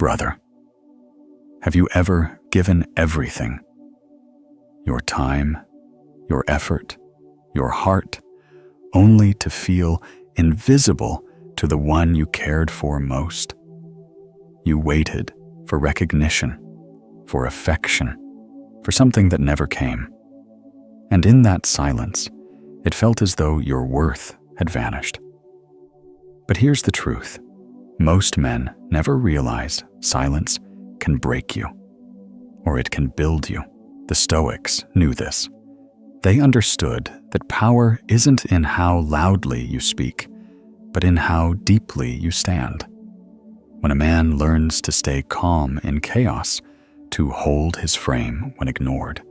Brother, have you ever given everything? Your time, your effort, your heart, only to feel invisible to the one you cared for most? You waited for recognition, for affection, for something that never came. And in that silence, it felt as though your worth had vanished. But here's the truth. Most men never realize silence can break you, or it can build you. The Stoics knew this. They understood that power isn't in how loudly you speak, but in how deeply you stand. When a man learns to stay calm in chaos, to hold his frame when ignored,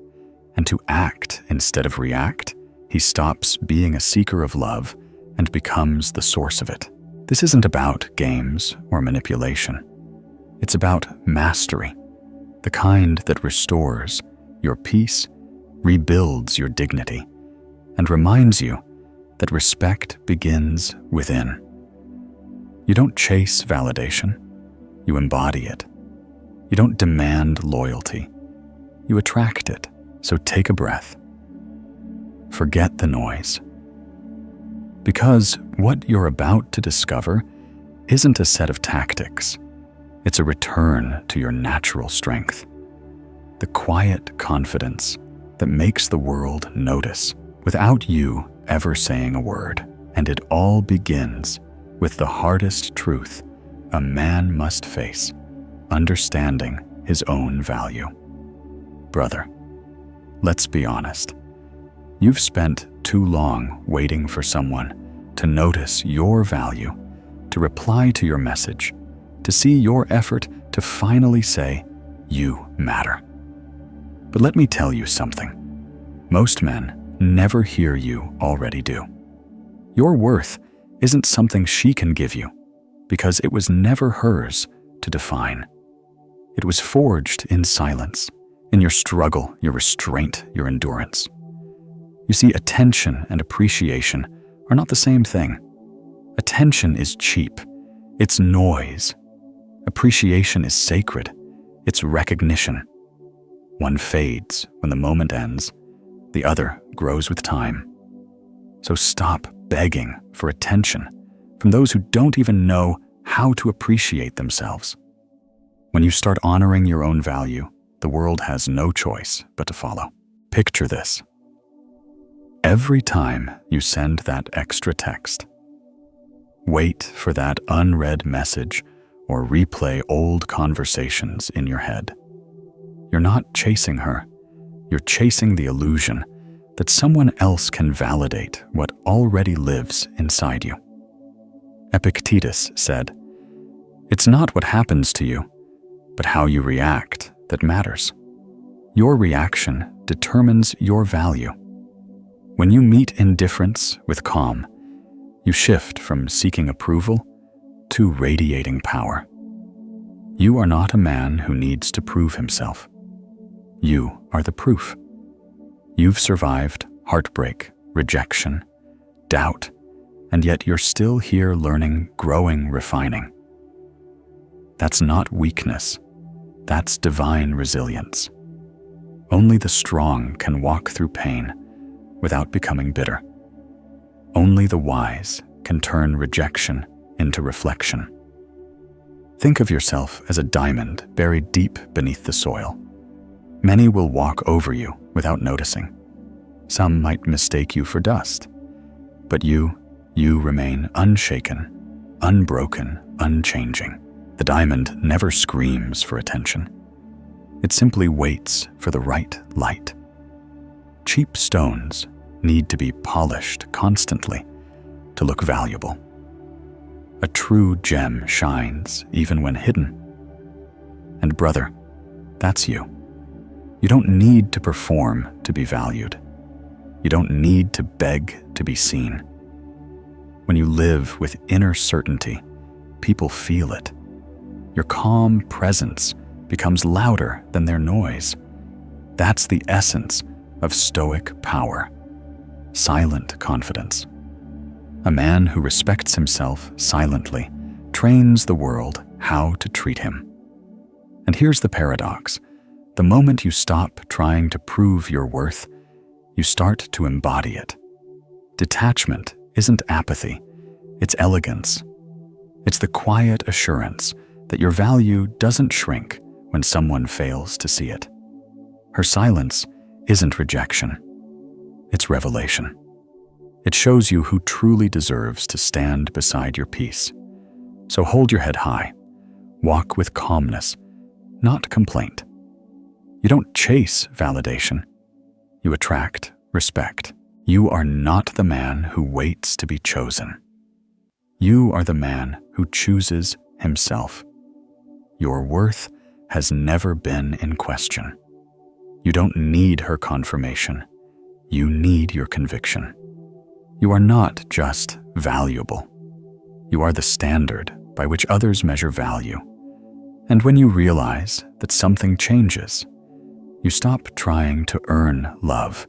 and to act instead of react, he stops being a seeker of love and becomes the source of it. This isn't about games or manipulation. It's about mastery, the kind that restores your peace, rebuilds your dignity, and reminds you that respect begins within. You don't chase validation, you embody it. You don't demand loyalty, you attract it. So take a breath. Forget the noise. Because what you're about to discover isn't a set of tactics. It's a return to your natural strength. The quiet confidence that makes the world notice without you ever saying a word. And it all begins with the hardest truth a man must face: understanding his own value. Brother, let's be honest. You've spent too long waiting for someone to notice your value, to reply to your message, to see your effort, to finally say, "You matter." But let me tell you something. Most men never hear you already do. Your worth isn't something she can give you, because it was never hers to define. It was forged in silence, in your struggle, your restraint, your endurance. You see, attention and appreciation are not the same thing. Attention is cheap. It's noise. Appreciation is sacred. It's recognition. One fades when the moment ends. The other grows with time. So stop begging for attention from those who don't even know how to appreciate themselves. When you start honoring your own value, the world has no choice but to follow. Picture this. Every time you send that extra text, wait for that unread message or replay old conversations in your head. You're not chasing her. You're chasing the illusion that someone else can validate what already lives inside you. Epictetus said, "It's not what happens to you, but how you react that matters. Your reaction determines your value." When you meet indifference with calm, you shift from seeking approval to radiating power. You are not a man who needs to prove himself. You are the proof. You've survived heartbreak, rejection, doubt, and yet you're still here learning, growing, refining. That's not weakness. That's divine resilience. Only the strong can walk through pain without becoming bitter. Only the wise can turn rejection into reflection. Think of yourself as a diamond buried deep beneath the soil. Many will walk over you without noticing. Some might mistake you for dust. But you remain unshaken, unbroken, unchanging. The diamond never screams for attention. It simply waits for the right light. Cheap stones need to be polished constantly to look valuable. A true gem shines even when hidden. And brother, that's you. You don't need to perform to be valued. You don't need to beg to be seen. When you live with inner certainty, people feel it. Your calm presence becomes louder than their noise. That's the essence of Stoic power. Silent confidence. A man who respects himself silently trains the world how to treat him. And here's the paradox. The moment you stop trying to prove your worth, you start to embody it. Detachment isn't apathy, it's elegance. It's the quiet assurance that your value doesn't shrink when someone fails to see it. Her silence isn't rejection, it's revelation. It shows you who truly deserves to stand beside your peace. So hold your head high, walk with calmness, not complaint. You don't chase validation, you attract respect. You are not the man who waits to be chosen. You are the man who chooses himself. Your worth has never been in question. You don't need her confirmation. You need your conviction. You are not just valuable. You are the standard by which others measure value. And when you realize that something changes, you stop trying to earn love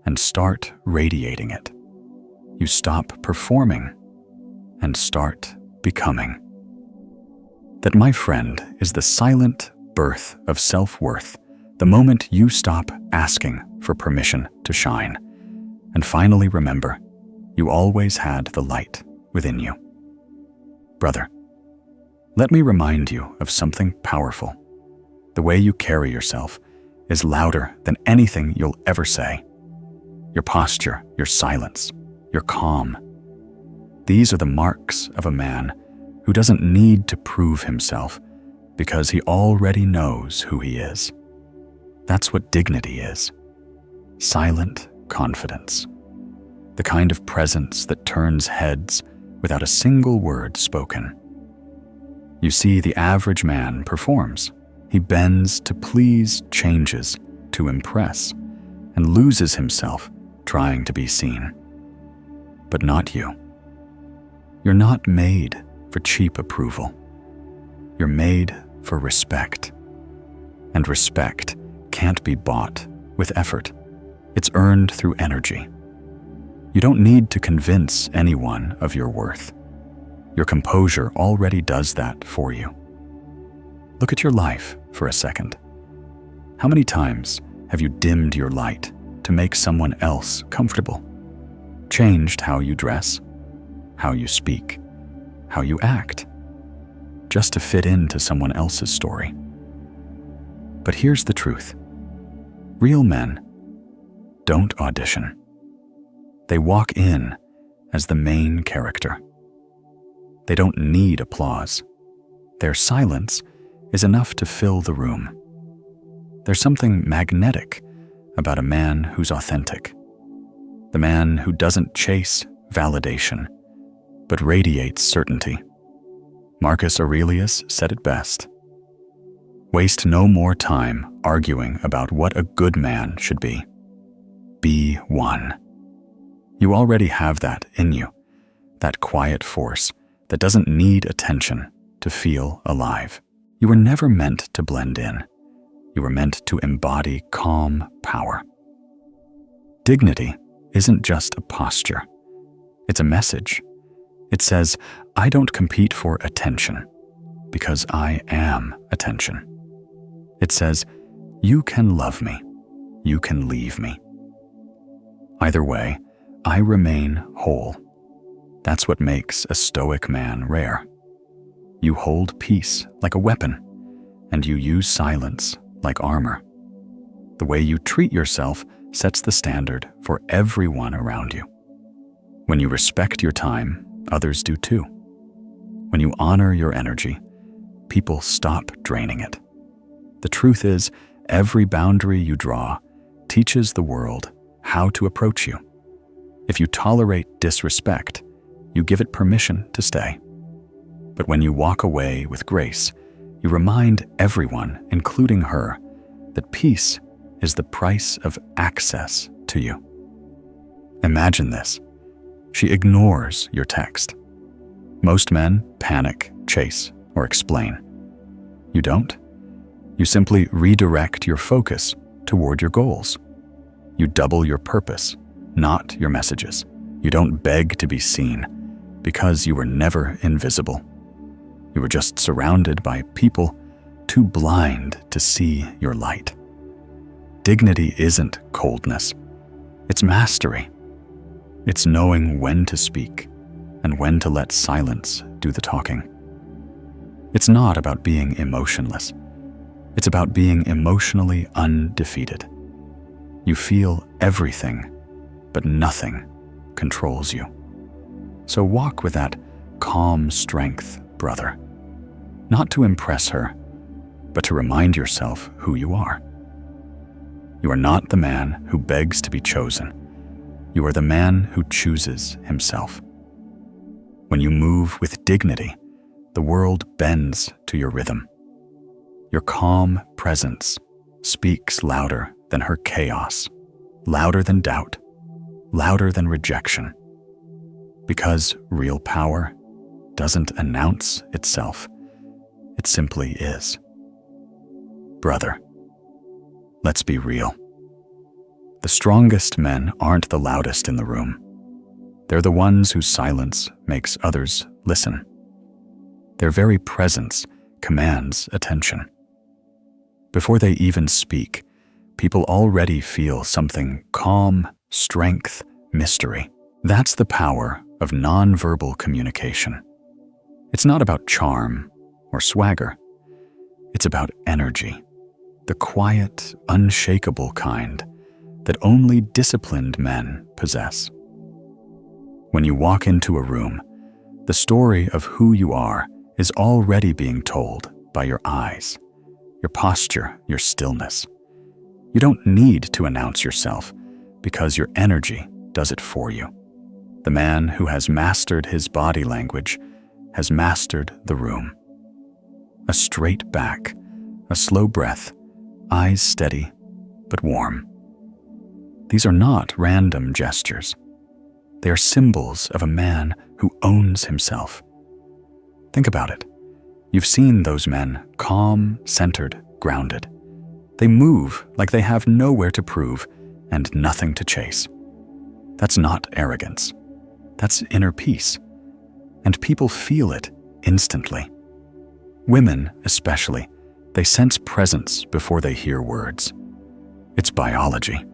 and start radiating it. You stop performing and start becoming. That, my friend, is the silent birth of self-worth, the moment you stop asking for permission to shine. And finally remember, you always had the light within you. Brother, let me remind you of something powerful. The way you carry yourself is louder than anything you'll ever say. Your posture, your silence, your calm. These are the marks of a man who doesn't need to prove himself because he already knows who he is. That's what dignity is. Silent confidence. The kind of presence that turns heads without a single word spoken. You see, the average man performs. He bends to please, changes to impress, and loses himself trying to be seen. But not you. You're not made for cheap approval. You're made for respect. And respect can't be bought with effort. It's earned through energy. You don't need to convince anyone of your worth. Your composure already does that for you. Look at your life for a second. How many times have you dimmed your light to make someone else comfortable? Changed how you dress, how you speak, how you act, just to fit into someone else's story. But here's the truth. Real men don't audition. They walk in as the main character. They don't need applause. Their silence is enough to fill the room. There's something magnetic about a man who's authentic. The man who doesn't chase validation, but radiates certainty. Marcus Aurelius said it best. Waste no more time arguing about what a good man should be. Be one. You already have that in you, that quiet force that doesn't need attention to feel alive. You were never meant to blend in. You were meant to embody calm power. Dignity isn't just a posture. It's a message. It says, I don't compete for attention because I am attention. It says, you can love me. You can leave me. Either way, I remain whole. That's what makes a Stoic man rare. You hold peace like a weapon, and you use silence like armor. The way you treat yourself sets the standard for everyone around you. When you respect your time, others do too. When you honor your energy, people stop draining it. The truth is, every boundary you draw teaches the world how to approach you. If you tolerate disrespect, you give it permission to stay. But when you walk away with grace, you remind everyone, including her, that peace is the price of access to you. Imagine this. She ignores your text. Most men panic, chase, or explain. You don't. You simply redirect your focus toward your goals. You double your purpose, not your messages. You don't beg to be seen because you were never invisible. You were just surrounded by people too too blind to see your light. Dignity isn't coldness. It's mastery. It's knowing when to speak and when to let silence do the talking. It's not about being emotionless. It's about being emotionally undefeated. You feel everything, but nothing controls you. So walk with that calm strength, brother. Not to impress her, but to remind yourself who you are. You are not the man who begs to be chosen. You are the man who chooses himself. When you move with dignity, the world bends to your rhythm. Your calm presence speaks louder than her chaos, louder than doubt, louder than rejection. Because real power doesn't announce itself, it simply is. Brother, let's be real. The strongest men aren't the loudest in the room. They're the ones whose silence makes others listen. Their very presence commands attention. Before they even speak, people already feel something calm, strength, mystery. That's the power of nonverbal communication. It's not about charm or swagger. It's about energy, the quiet, unshakable kind that only disciplined men possess. When you walk into a room, the story of who you are is already being told by your eyes, your posture, your stillness. You don't need to announce yourself because your energy does it for you. The man who has mastered his body language has mastered the room. A straight back, a slow breath, eyes steady but warm. These are not random gestures. They are symbols of a man who owns himself. Think about it. You've seen those men, calm, centered, grounded. They move like they have nowhere to prove and nothing to chase. That's not arrogance. That's inner peace. And people feel it instantly. Women, especially, they sense presence before they hear words. It's biology.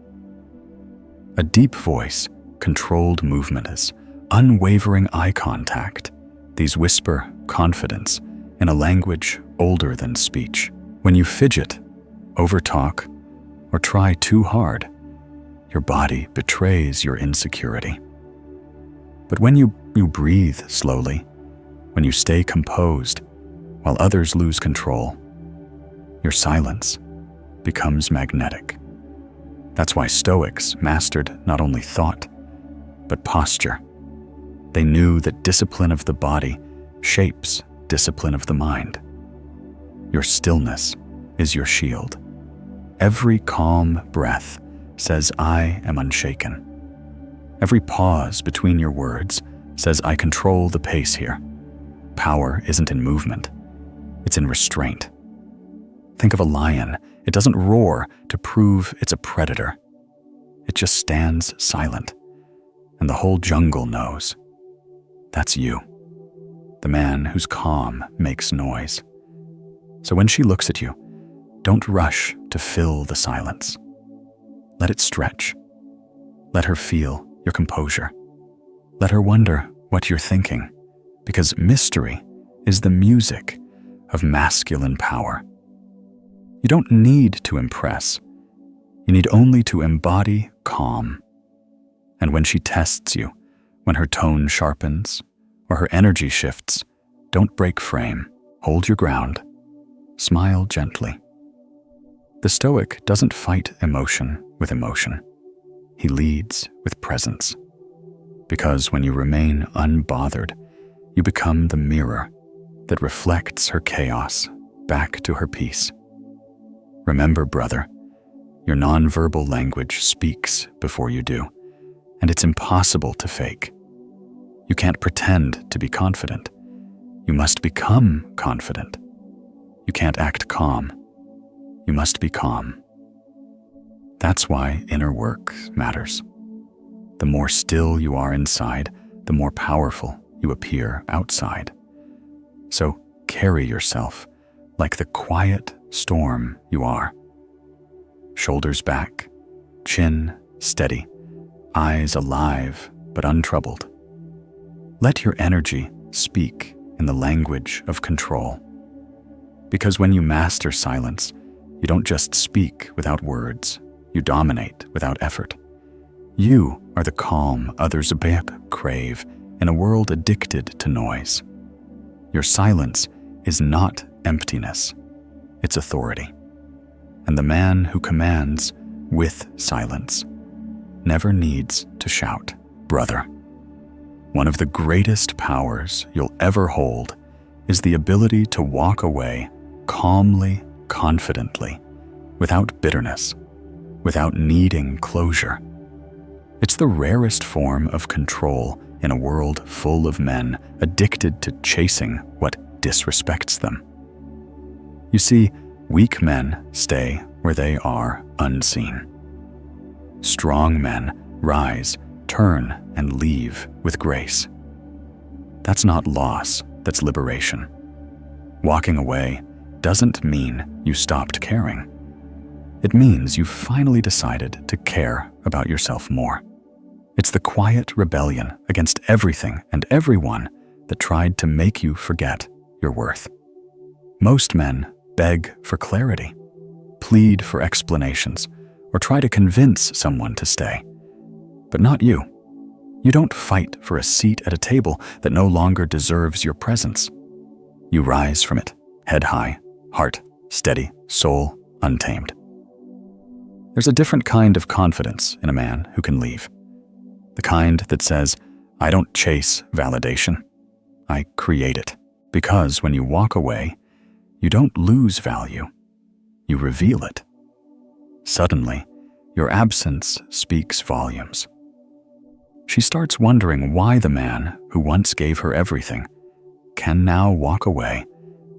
A deep voice, controlled movements, unwavering eye contact. These whisper confidence in a language older than speech. When you fidget, overtalk, or try too hard, your body betrays your insecurity. But when you breathe slowly, when you stay composed while others lose control, your silence becomes magnetic. That's why Stoics mastered not only thought, but posture. They knew that discipline of the body shapes discipline of the mind. Your stillness is your shield. Every calm breath says, I am unshaken. Every pause between your words says, I control the pace here. Power isn't in movement, it's in restraint. Think of a lion. It doesn't roar to prove it's a predator. It just stands silent, and the whole jungle knows. That's you, the man whose calm makes noise. So when she looks at you, don't rush to fill the silence. Let it stretch. Let her feel your composure. Let her wonder what you're thinking, because mystery is the music of masculine power. You don't need to impress. You need only to embody calm. And when she tests you, when her tone sharpens or her energy shifts, don't break frame. Hold your ground. Smile gently. The Stoic doesn't fight emotion with emotion. He leads with presence. Because when you remain unbothered, you become the mirror that reflects her chaos back to her peace. Remember, brother, your nonverbal language speaks before you do, and it's impossible to fake. You can't pretend to be confident. You must become confident. You can't act calm. You must be calm. That's why inner work matters. The more still you are inside, the more powerful you appear outside. So carry yourself like the quiet storm you are. Shoulders back, chin steady, eyes alive but untroubled. Let your energy speak in the language of control. Because when you master silence, you don't just speak without words, you dominate without effort. You are the calm others crave in a world addicted to noise. Your silence is not emptiness, it's authority. And the man who commands with silence never needs to shout, brother. One of the greatest powers you'll ever hold is the ability to walk away calmly, confidently, without bitterness, without needing closure. It's the rarest form of control in a world full of men addicted to chasing what disrespects them. You see, weak men stay where they are unseen. Strong men rise, turn, and leave with grace. That's not loss, that's liberation. Walking away doesn't mean you stopped caring. It means you've finally decided to care about yourself more. It's the quiet rebellion against everything and everyone that tried to make you forget your worth. Most men beg for clarity, plead for explanations, or try to convince someone to stay. But not you. You don't fight for a seat at a table that no longer deserves your presence. You rise from it, head high, heart steady, soul untamed. There's a different kind of confidence in a man who can leave. The kind that says, I don't chase validation, I create it. Because when you walk away, you don't lose value, you reveal it. Suddenly, your absence speaks volumes. She starts wondering why the man who once gave her everything can now walk away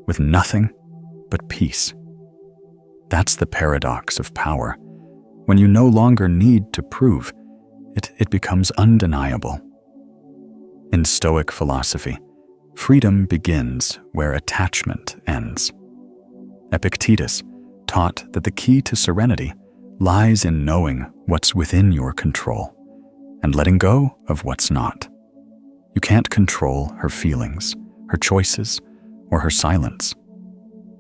with nothing but peace. That's the paradox of power. When you no longer need to prove, it becomes undeniable. In Stoic philosophy, freedom begins where attachment ends. Epictetus taught that the key to serenity lies in knowing what's within your control and letting go of what's not. You can't control her feelings, her choices, or her silence,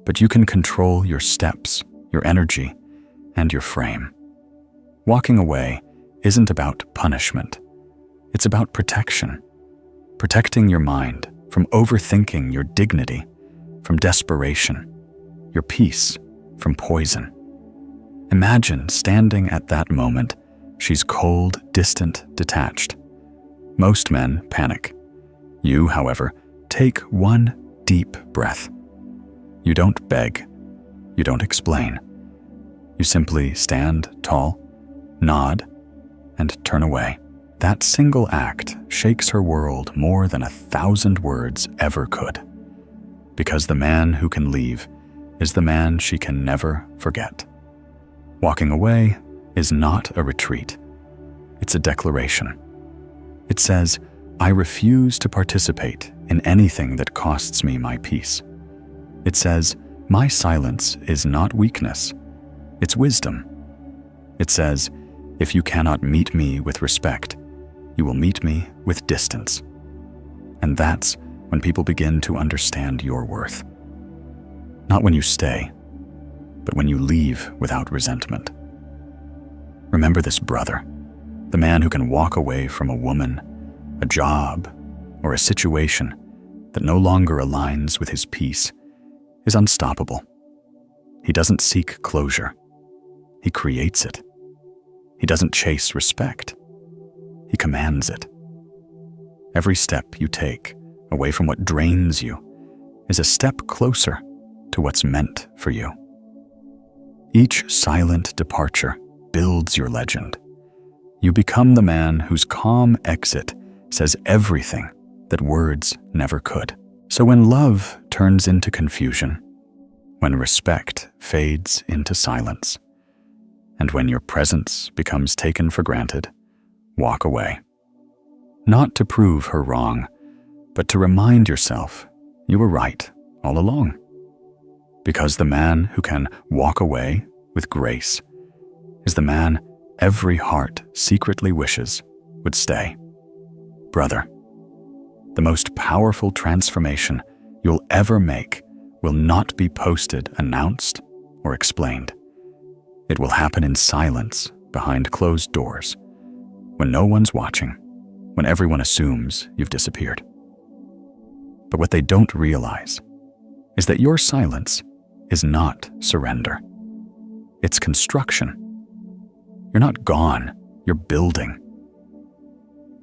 but you can control your steps, your energy, and your frame. Walking away isn't about punishment. It's about protection. Protecting your mind from overthinking your dignity, from desperation, your peace from poison. Imagine standing at that moment. She's cold, distant, detached. Most men panic. You, however, take one deep breath. You don't beg. You don't explain. You simply stand tall, nod, and turn away. That single act shakes her world more than 1,000 words ever could. Because the man who can leave is the man she can never forget. Walking away is not a retreat. It's a declaration. It says, I refuse to participate in anything that costs me my peace. It says, my silence is not weakness, it's wisdom. It says, if you cannot meet me with respect, you will meet me with distance. And that's when people begin to understand your worth. Not when you stay, but when you leave without resentment. Remember this, brother. The man who can walk away from a woman, a job, or a situation that no longer aligns with his peace is unstoppable. He doesn't seek closure. He creates it. He doesn't chase respect. He commands it. Every step you take away from what drains you is a step closer to what's meant for you. Each silent departure builds your legend. You become the man whose calm exit says everything that words never could. So when love turns into confusion, when respect fades into silence, and when your presence becomes taken for granted, walk away. Not to prove her wrong, but to remind yourself you were right all along. because the man who can walk away with grace is the man every heart secretly wishes would stay. Brother, the most powerful transformation you'll ever make will not be posted, announced, or explained. It will happen in silence behind closed doors, when no one's watching, when everyone assumes you've disappeared. But what they don't realize is that your silence is not surrender. It's construction. You're not gone, you're building.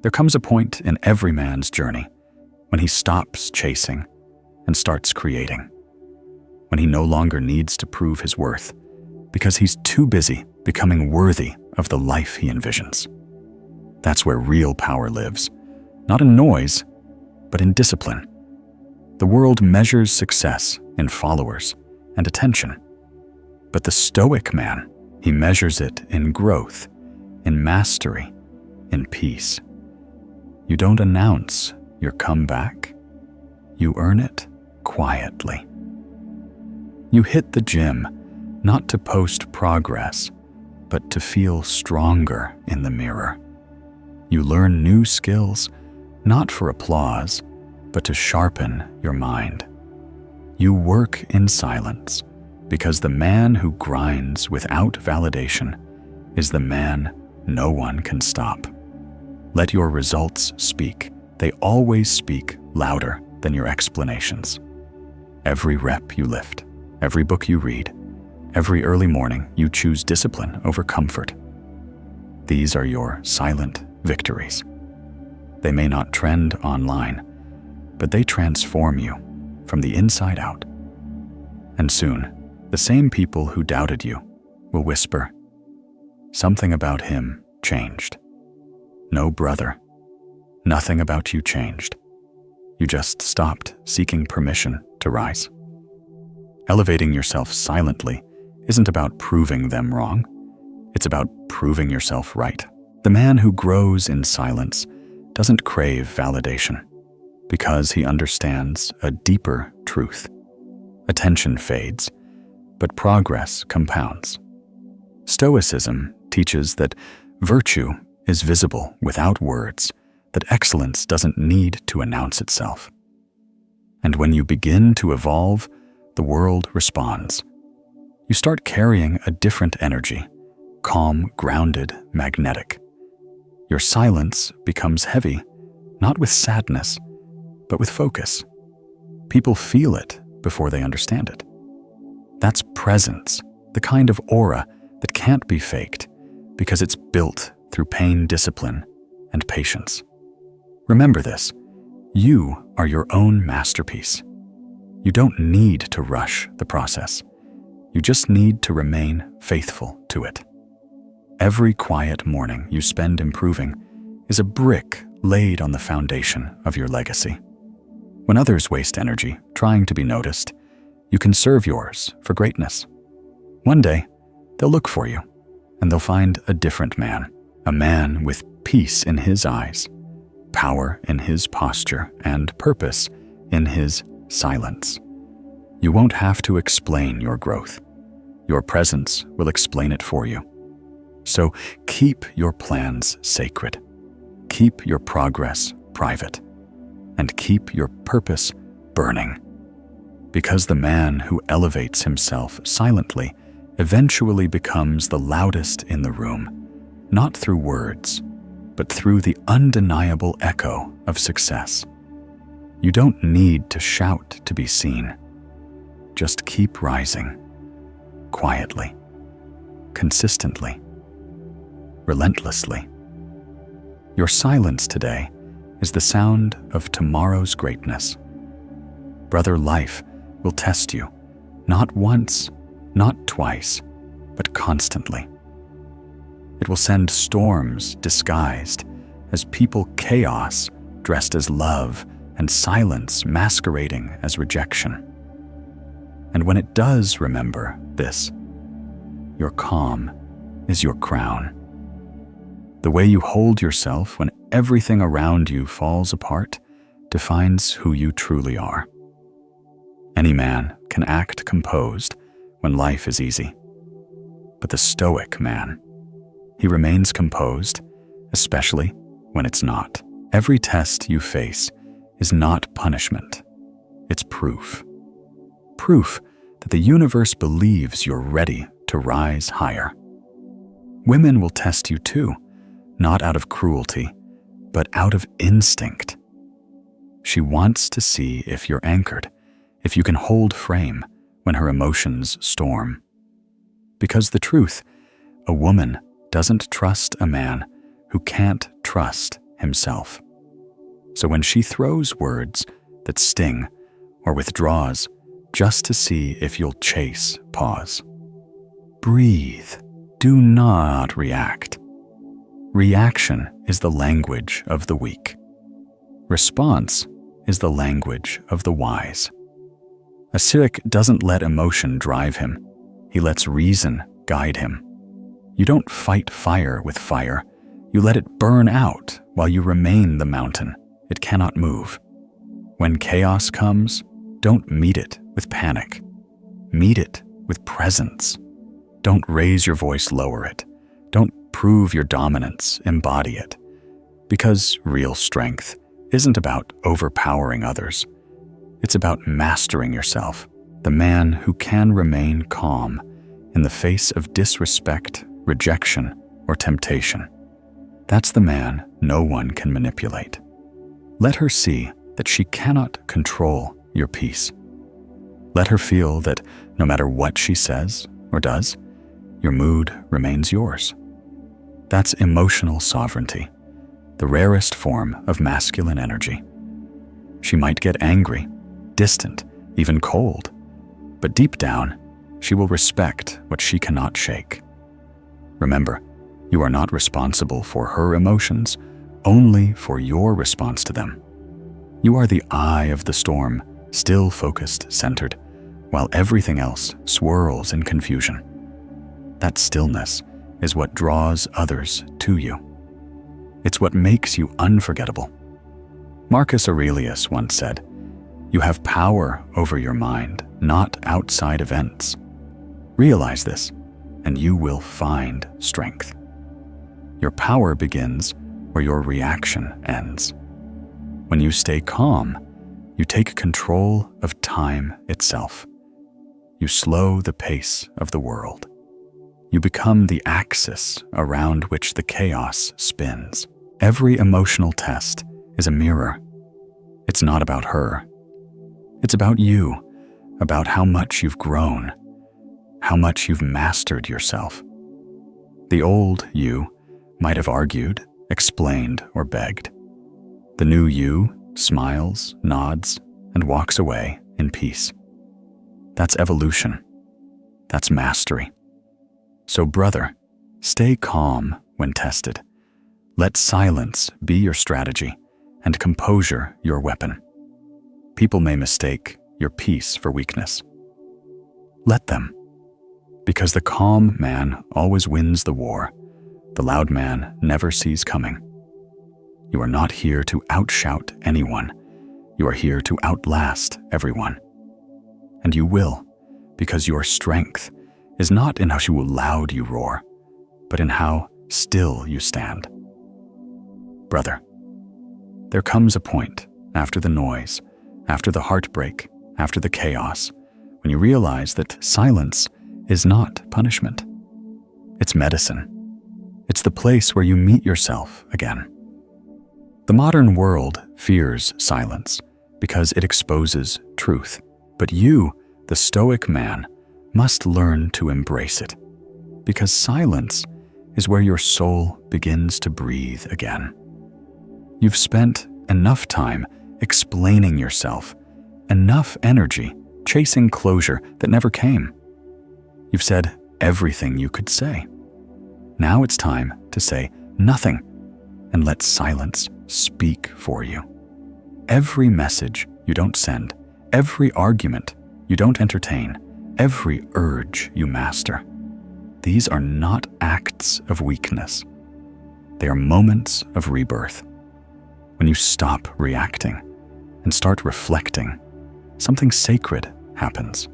There comes a point in every man's journey when he stops chasing and starts creating, when he no longer needs to prove his worth because he's too busy becoming worthy of the life he envisions. That's where real power lives, not in noise, but in discipline. The world measures success in followers and attention, but the Stoic man, he measures it in growth, in mastery, in peace. You don't announce your comeback, you earn it quietly. You hit the gym not to post progress, but to feel stronger in the mirror. You learn new skills, not for applause, but to sharpen your mind. You work in silence because the man who grinds without validation is the man no one can stop. Let your results speak. They always speak louder than your explanations. Every rep you lift, every book you read, every early morning you choose discipline over comfort. These are your silent victories. They may not trend online, but they transform you from the inside out. And soon, the same people who doubted you will whisper, "Something about him changed." No, brother, nothing about you changed. You just stopped seeking permission to rise. Elevating yourself silently isn't about proving them wrong. It's about proving yourself right. The man who grows in silence doesn't crave validation because he understands a deeper truth. Attention fades, but progress compounds. Stoicism teaches that virtue is visible without words, that excellence doesn't need to announce itself. And when you begin to evolve, the world responds. You start carrying a different energy, calm, grounded, magnetic. Your silence becomes heavy, not with sadness, but with focus. People feel it before they understand it. That's presence, the kind of aura that can't be faked because it's built through pain, discipline, and patience. Remember this, you are your own masterpiece. You don't need to rush the process. You just need to remain faithful to it. Every quiet morning you spend improving is a brick laid on the foundation of your legacy. When others waste energy trying to be noticed, you conserve yours for greatness. One day, they'll look for you, and they'll find a different man, a man with peace in his eyes, power in his posture, and purpose in his silence. You won't have to explain your growth. Your presence will explain it for you. So keep your plans sacred. Keep your progress private. And keep your purpose burning. Because the man who elevates himself silently eventually becomes the loudest in the room, not through words, but through the undeniable echo of success. You don't need to shout to be seen. Just keep rising, quietly, consistently, relentlessly. Your silence today is the sound of tomorrow's greatness. Brother, life will test you, not once, not twice, but constantly. It will send storms disguised as people, chaos dressed as love, and silence masquerading as rejection. And when it does, remember this: your calm is your crown. The way you hold yourself when everything around you falls apart defines who you truly are. Any man can act composed when life is easy. But the Stoic man, he remains composed, especially when it's not. Every test you face is not punishment. It's proof. Proof that the universe believes you're ready to rise higher. Women will test you too, not out of cruelty, but out of instinct. She wants to see if you're anchored, if you can hold frame when her emotions storm. Because the truth, a woman doesn't trust a man who can't trust himself. So when she throws words that sting or withdraws just to see if you'll chase, pause. Breathe. Do not react. Reaction is the language of the weak. Response is the language of the wise. A Stoic doesn't let emotion drive him. He lets reason guide him. You don't fight fire with fire. You let it burn out while you remain the mountain. It cannot move. When chaos comes, don't meet it with panic. Meet it with presence. Don't raise your voice, lower it. Don't prove your dominance, embody it. Because real strength isn't about overpowering others. It's about mastering yourself. The man who can remain calm in the face of disrespect, rejection, or temptation. That's the man no one can manipulate. Let her see that she cannot control your peace. Let her feel that no matter what she says or does, your mood remains yours. That's emotional sovereignty, the rarest form of masculine energy. She might get angry, distant, even cold, but deep down, she will respect what she cannot shake. Remember, you are not responsible for her emotions, only for your response to them. You are the eye of the storm, still focused, centered, while everything else swirls in confusion. That stillness is what draws others to you. It's what makes you unforgettable. Marcus Aurelius once said, "You have power over your mind, not outside events." Realize this, and you will find strength. Your power begins where your reaction ends. When you stay calm, you take control of time itself. You slow the pace of the world. You become the axis around which the chaos spins. Every emotional test is a mirror. It's not about her. It's about you, about how much you've grown, how much you've mastered yourself. The old you might have argued, explained, or begged. The new you smiles, nods, and walks away in peace. That's evolution. That's mastery. So, brother, stay calm when tested. Let silence be your strategy and composure your weapon. People may mistake your peace for weakness. Let them, because the calm man always wins the war. The loud man never sees coming. You are not here to outshout anyone. You are here to outlast everyone. And you will, because your strength is not in how loud you roar, but in how still you stand. Brother, there comes a point after the noise, after the heartbreak, after the chaos, when you realize that silence is not punishment. It's medicine. It's the place where you meet yourself again. The modern world fears silence because it exposes truth. But you, the Stoic man, must learn to embrace it, because silence is where your soul begins to breathe again. You've spent enough time explaining yourself, enough energy chasing closure that never came. You've said everything you could say. Now it's time to say nothing and let silence speak for you. Every message you don't send, every argument you don't entertain, every urge you master. These are not acts of weakness. They are moments of rebirth. When you stop reacting and start reflecting, something sacred happens.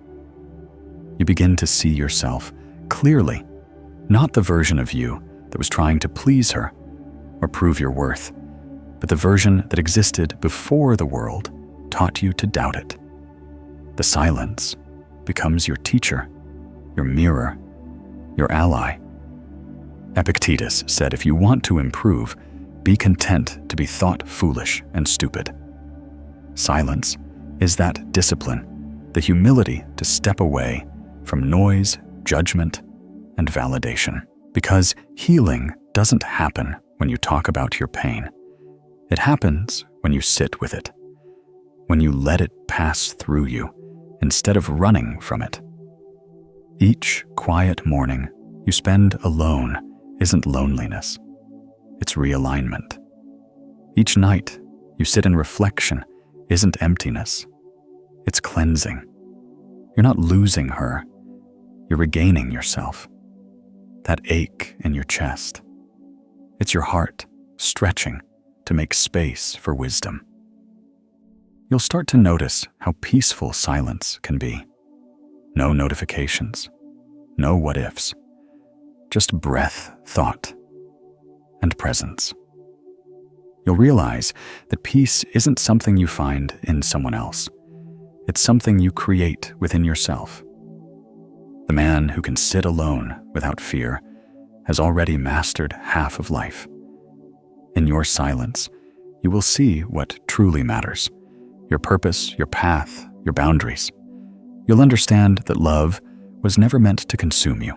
You begin to see yourself clearly, not the version of you that was trying to please her or prove your worth, but the version that existed before the world taught you to doubt it. The silence becomes your teacher, your mirror, your ally. Epictetus said, if you want to improve, be content to be thought foolish and stupid. Silence is that discipline, the humility to step away from noise, judgment, and validation. Because healing doesn't happen when you talk about your pain. It happens when you sit with it, when you let it pass through you instead of running from it. Each quiet morning you spend alone isn't loneliness, it's realignment. Each night you sit in reflection isn't emptiness, it's cleansing. You're not losing her, you're regaining yourself. That ache in your chest, it's your heart stretching to make space for wisdom. You'll start to notice how peaceful silence can be. No notifications, no what-ifs, just breath, thought, and presence. You'll realize that peace isn't something you find in someone else. It's something you create within yourself. The man who can sit alone without fear has already mastered half of life. In your silence, you will see what truly matters, your purpose, your path, your boundaries. You'll understand that love was never meant to consume you.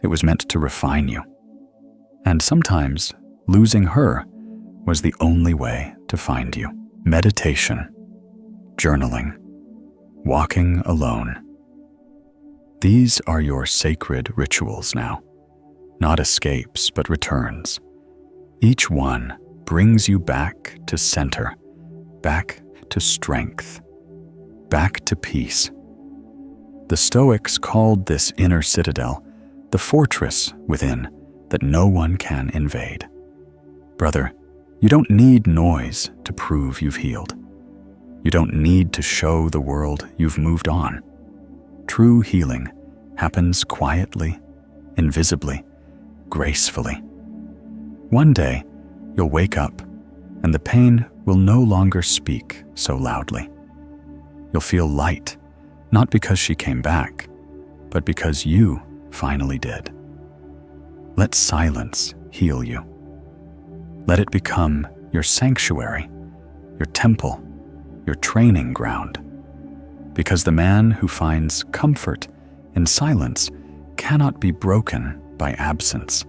It was meant to refine you. And sometimes losing her was the only way to find you. Meditation, journaling, walking alone. These are your sacred rituals now, not escapes but returns. Each one brings you back to center, back to strength, back to peace. The Stoics called this inner citadel the fortress within that no one can invade. Brother, you don't need noise to prove you've healed. You don't need to show the world you've moved on. True healing happens quietly, invisibly, gracefully. One day, you'll wake up and the pain will no longer speak so loudly. You'll feel light, not because she came back, but because you finally did. Let silence heal you. Let it become your sanctuary, your temple, your training ground. Because the man who finds comfort in silence cannot be broken by absence.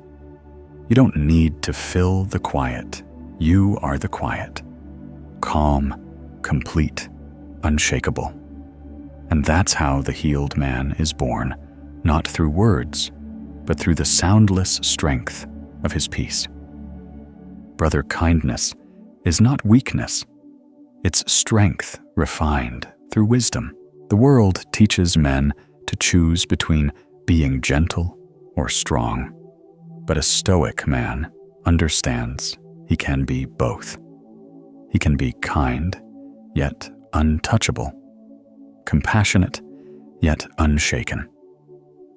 You don't need to fill the quiet. You are the quiet. Calm, complete, unshakable. And that's how the healed man is born, not through words, but through the soundless strength of his peace. Brother, kindness is not weakness. It's strength refined through wisdom. The world teaches men to choose between being gentle or strong. But a Stoic man understands he can be both. He can be kind, yet untouchable, compassionate, yet unshaken.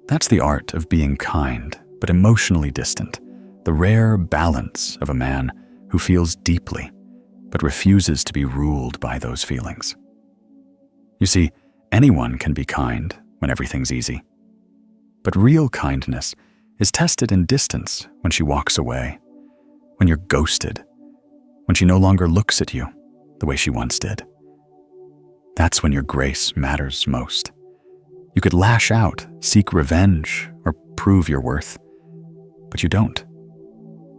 That's the art of being kind, but emotionally distant, the rare balance of a man who feels deeply, but refuses to be ruled by those feelings. You see, anyone can be kind when everything's easy. But real kindness is tested in distance when she walks away, when you're ghosted, when she no longer looks at you the way she once did. That's when your grace matters most. You could lash out, seek revenge, or prove your worth, but you don't.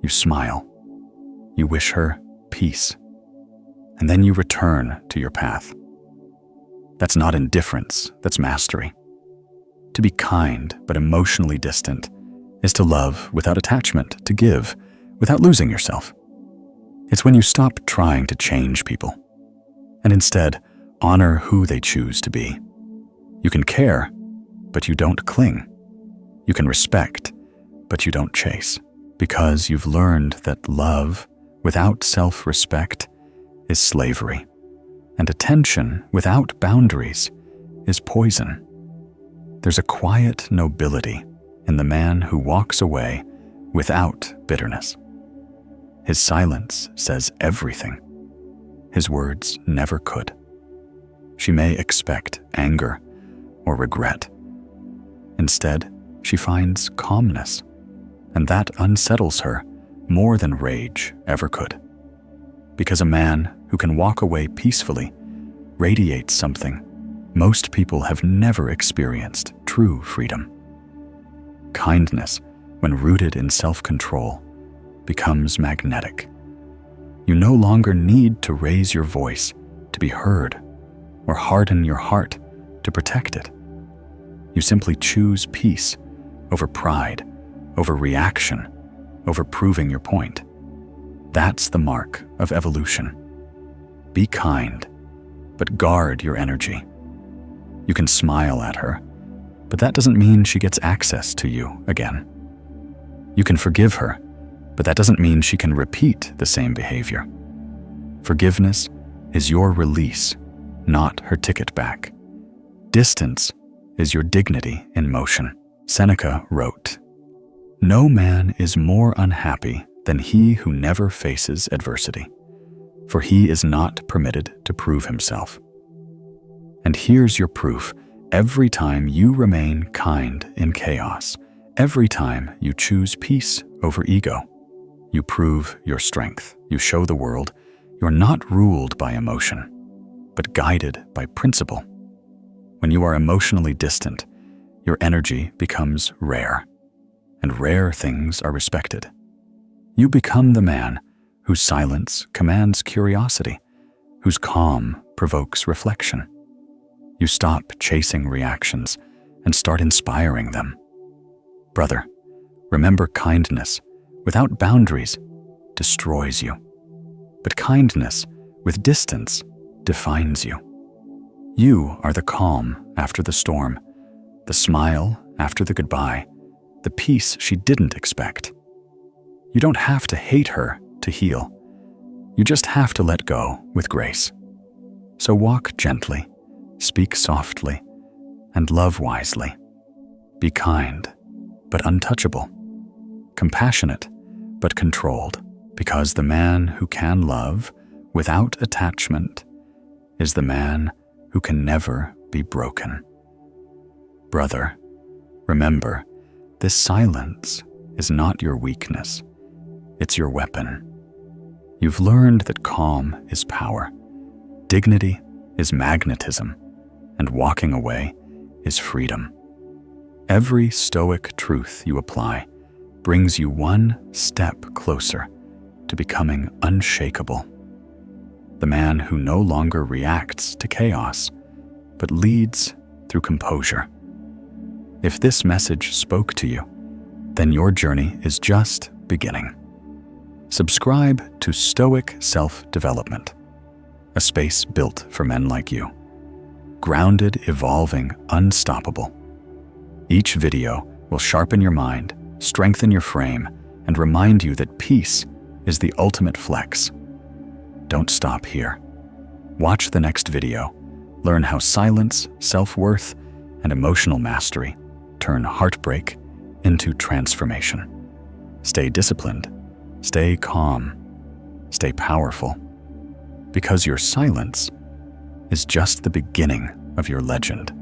You smile. You wish her peace. And then you return to your path. That's not indifference, that's mastery. To be kind but emotionally distant is to love without attachment, to give without losing yourself. It's when you stop trying to change people and instead honor who they choose to be. You can care, but you don't cling. You can respect, but you don't chase, because you've learned that love without self-respect is slavery, and attention without boundaries is poison. There's a quiet nobility in the man who walks away without bitterness. His silence says everything. His words never could. She may expect anger or regret. Instead, she finds calmness, and that unsettles her more than rage ever could. Because a man who can walk away peacefully radiates something most people have never experienced: true freedom. Kindness, when rooted in self-control, becomes magnetic. You no longer need to raise your voice to be heard or harden your heart to protect it. You simply choose peace over pride, over reaction, over proving your point. That's the mark of evolution. Be kind, but guard your energy. You can smile at her, but that doesn't mean she gets access to you again. You can forgive her, but that doesn't mean she can repeat the same behavior. Forgiveness is your release, not her ticket back. Distance is your dignity in motion. Seneca wrote, "No man is more unhappy than he who never faces adversity, for he is not permitted to prove himself." And here's your proof. Every time you remain kind in chaos, every time you choose peace over ego, you prove your strength. You show the world you're not ruled by emotion, but guided by principle. When you are emotionally distant, your energy becomes rare, and rare things are respected. You become the man whose silence commands curiosity, whose calm provokes reflection. You stop chasing reactions and start inspiring them. Brother, remember, kindness without boundaries destroys you, but kindness with distance defines you. You are the calm after the storm, the smile after the goodbye, the peace she didn't expect. You don't have to hate her to heal. You just have to let go with grace. So walk gently, speak softly, and love wisely. Be kind, but untouchable. Compassionate, but controlled, because the man who can love without attachment is the man who can never be broken. Brother, remember, this silence is not your weakness. It's your weapon. You've learned that calm is power, dignity is magnetism, and walking away is freedom. Every Stoic truth you apply brings you one step closer to becoming unshakable. The man who no longer reacts to chaos, but leads through composure. If this message spoke to you, then your journey is just beginning. Subscribe to Stoic Self-Development, a space built for men like you. Grounded, evolving, unstoppable. Each video will sharpen your mind, strengthen your frame, and remind you that peace is the ultimate flex. Don't stop here. Watch the next video. Learn how silence, self-worth, and emotional mastery turn heartbreak into transformation. Stay disciplined, stay calm, stay powerful, because your silence is just the beginning of your legend.